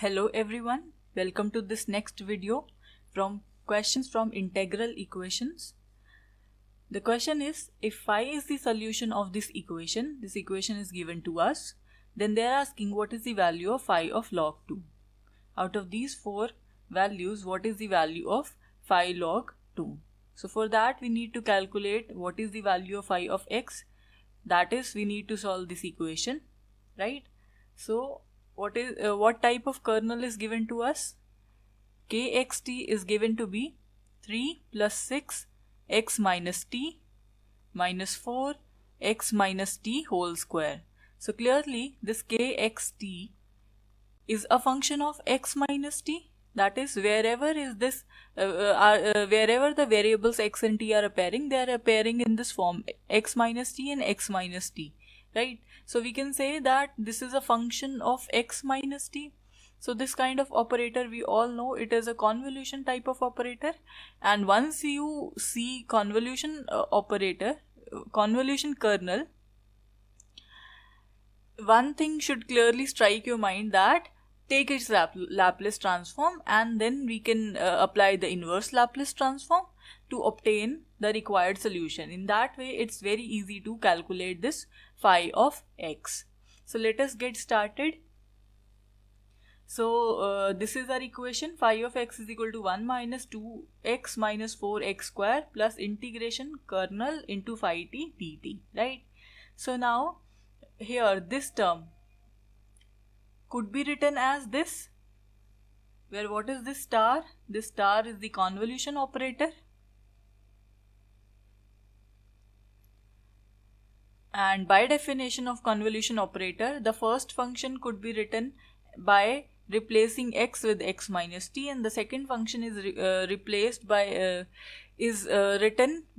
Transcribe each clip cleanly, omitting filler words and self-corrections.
Hello everyone, welcome to this next video from questions from integral equations. The question is, if phi is the solution of this equation is given to us, then they are asking what is the value of phi of log 2. Out of these four values, what is the value of phi log 2? So for that we need to calculate what is the value of phi of x. That is, we need to solve this equation, right? So what type of kernel is given to us? Kxt is given to be 3 plus 6 x minus t minus 4 x minus t whole square. So clearly this kxt is a function of x minus t. That is, wherever is this wherever the variables x and t are appearing, they are appearing in this form x minus t and x minus t, right? So we can say that this is a function of x minus t. So this kind of operator, we all know it is a convolution type of operator, and once you see convolution operator, convolution kernel, one thing should clearly strike your mind, that take its Laplace transform, and then we can apply the inverse Laplace transform to obtain the required solution. In that way, it's very easy to calculate this phi of x. So let us get started. So this is our equation. Phi of x is equal to 1 minus 2x minus 4x square plus integration kernel into phi t dt, right? So now here this term could be written as this, where what is this star? This star is the convolution operator, and by definition of convolution operator, the first function could be written by replacing x with x minus t, and the second function is written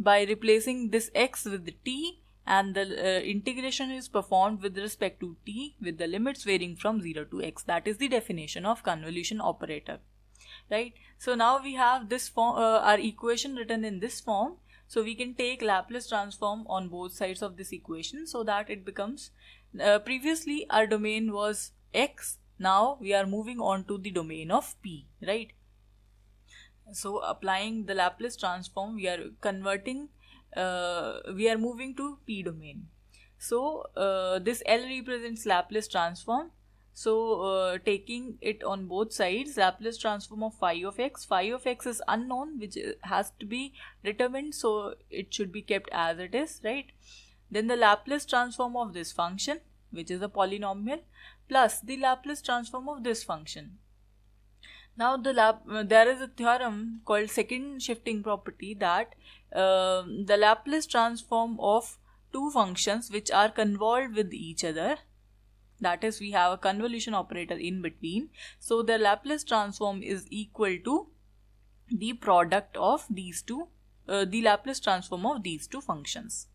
by replacing this x with t, and the integration is performed with respect to t with the limits varying from 0 to x. That is the definition of convolution operator, right? So now we have this form, our equation written in this form. So we can take Laplace transform on both sides of this equation so that it becomes, previously our domain was x, now we are moving on to the domain of p, right? So applying the Laplace transform, we are converting, we are moving to p domain. So this L represents Laplace transform. So taking it on both sides, Laplace transform of phi of x. Phi of x is unknown, which has to be determined, so it should be kept as it is, right? Then the Laplace transform of this function, which is a polynomial, plus the Laplace transform of this function. Now there is a theorem called second shifting property, that the Laplace transform of two functions which are convolved with each other, that is, we have a convolution operator in between, so the Laplace transform is equal to the product of these two, the Laplace transform of these two functions.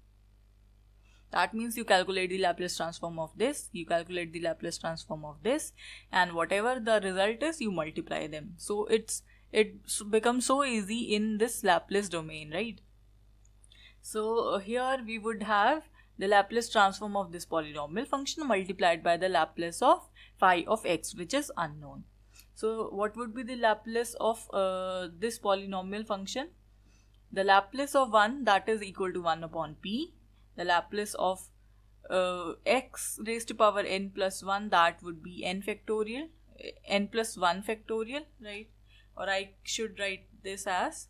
That means you calculate the Laplace transform of this, you calculate the Laplace transform of this, and whatever the result is, you multiply them. So it becomes so easy in this Laplace domain, right? So here we would have the Laplace transform of this polynomial function multiplied by the Laplace of phi of x, which is unknown. So what would be the Laplace of this polynomial function? The Laplace of 1, that is equal to 1 upon p. The Laplace of x raised to power n plus 1, that would be n factorial, n plus 1 factorial, right? Or I should write this as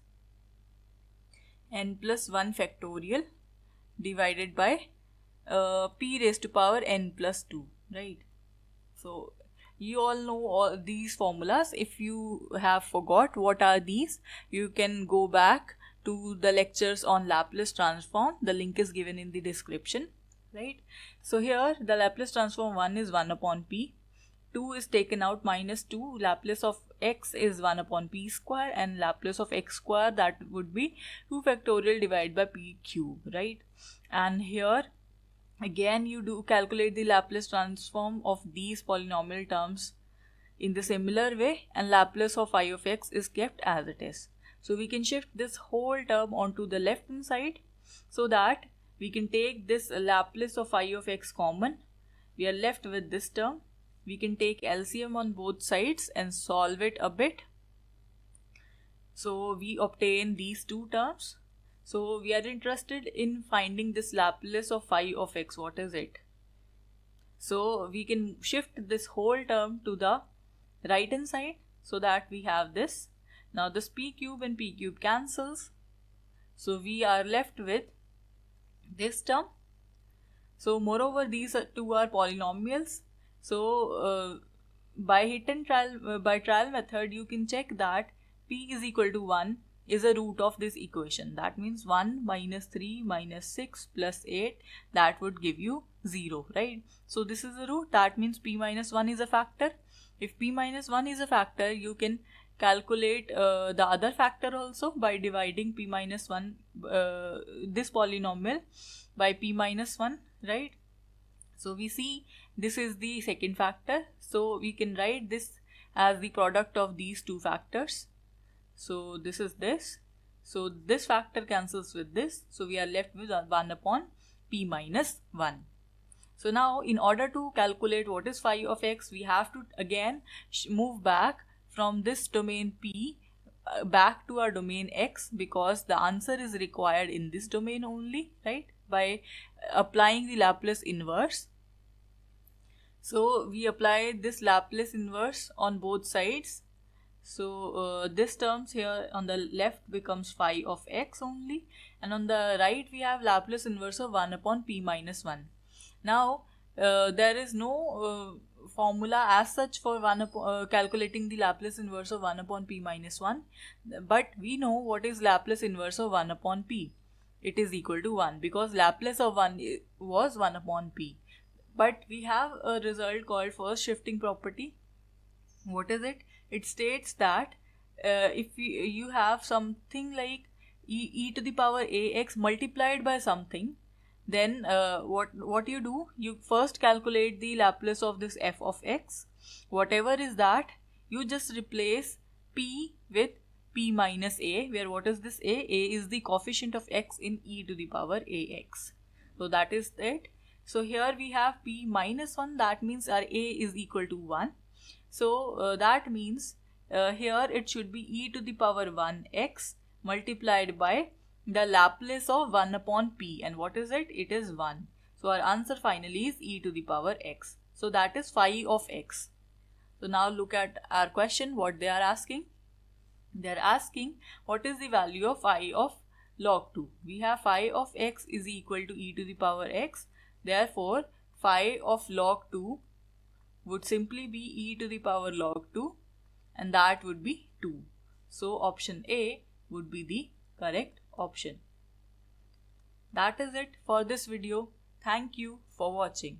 n plus 1 factorial divided by p raised to power n plus 2, right? So you all know all these formulas. If you have forgot what are these, you can go back to the lectures on Laplace transform. The link is given in the description, right? So here the Laplace transform 1 is 1 upon p, 2 is taken out, minus 2, Laplace of x is 1 upon p square, and Laplace of x square, that would be 2 factorial divided by p cube, right? And here again you do calculate the Laplace transform of these polynomial terms in the similar way, and Laplace of phi of x is kept as it is. So we can shift this whole term onto the left hand side, so that we can take this Laplace of phi of x common. We are left with this term, we can take LCM on both sides and solve it a bit. So we obtain these two terms. So we are interested in finding this Laplace of phi of x. What is it? So we can shift this whole term to the right hand side so that we have this. Now this p cube and p cube cancels. So we are left with this term. So moreover, these two are polynomials. So by trial method, you can check that p is equal to 1 is a root of this equation. That means 1 minus 3 minus 6 plus 8, that would give you 0, right? So this is a root, that means p minus 1 is a factor. If p minus 1 is a factor, you can calculate the other factor also by dividing p minus 1, this polynomial by p minus 1, right? So we see this is the second factor. So we can write this as the product of these two factors. So this is this. So this factor cancels with this. So we are left with 1 upon p minus 1. So now in order to calculate what is phi of x, we have to again move back from this domain p back to our domain x, because the answer is required in this domain only, right? By applying the Laplace inverse. So we apply this Laplace inverse on both sides. So this terms here on the left becomes phi of x only, and on the right we have Laplace inverse of 1 upon p minus 1. Now there is no formula as such for calculating the Laplace inverse of 1 upon p minus 1, but we know what is Laplace inverse of 1 upon p. It is equal to 1, because Laplace of 1 was 1 upon p. But we have a result called first shifting property. What is it? It states that if you have something like e to the power ax multiplied by something, then what you do, you first calculate the Laplace of this f of x. Whatever is that, you just replace p with p minus a, where what is this a? A is the coefficient of x in e to the power ax. So that is it. So here we have p minus 1, that means our a is equal to 1. So that means here it should be e to the power 1x multiplied by the Laplace of 1 upon p, and what is it? It is 1. So our answer finally is e to the power x. So that is phi of x. So now look at our question, what they are asking. They are asking what is the value of phi of log 2. We have phi of x is equal to e to the power x. Therefore phi of log 2 would simply be e to the power log 2, and that would be 2. So option A would be the correct option. That is it for this video. Thank you for watching.